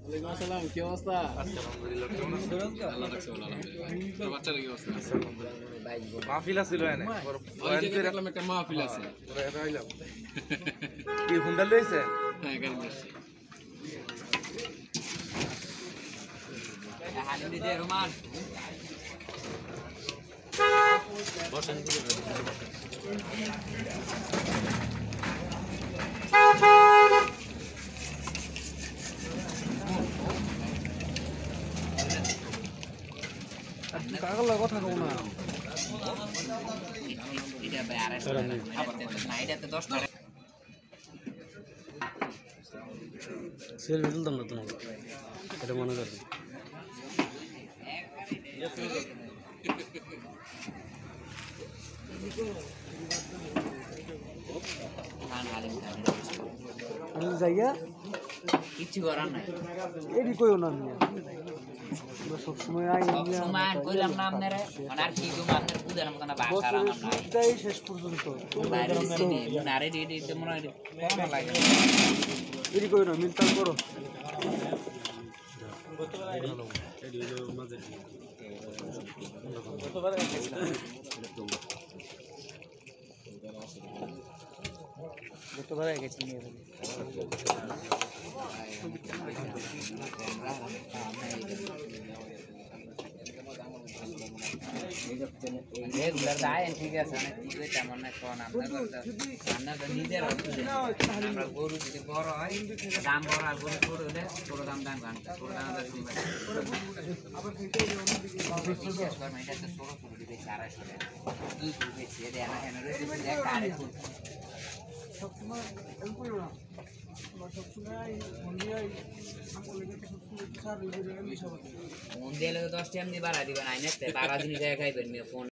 ওয়ালাইকুম আসসালাম, কি অবস্থা? আলহামদুলিল্লাহ, কেমন আছেন? আল্লাহ রাখছে ভালো, আলহামদুলিল্লাহ। তো বাচ্চার কি অবস্থা? মাহফিল আছিল এনে ওই যে দেখলাম একটা মাহফিল আছে। কি হুন্ডা লইছে? হ্যাঁ, গাড়ি আসছে। কাগলা কথা কও না সেলফি তুলতাম না তোমাকে এটা মনে করবে জায়গা কিছু করার নাই এডি কইও না সবসময় কইলাম না আপনারা মানে আর কি তুমি আপনার বুঝার মতো না ভাষা রান্না নাই এটাই শেষ পর্যন্ত বাইরে দিনে নারে দিতে মনে হয় কোন লাগে এডি কইও না মিলতাল করো গতবার গেছি নিয়ে রেগুলার দায় ঠিক আছে অনেক কিছু তেমন না কোন আমরা তো নিজের আমরা গরু যদি বড় হয় দাম বড় আর গরু ছোট হলে ছোট দাম দাম ঘন্টা ছোট দাম এটা তো ছোট ছোট দিবে 400 টাকা 2 ফুট বেশি দেয় না কেন একটা আরেক ফুট সবসময় এমন কইও না সবসময় মন দিয়ে মন দিয়ে 10 টাকা এমনি বাড়া দিবেন আইনে 12 দিন জায়গায় খাইবেন ফোন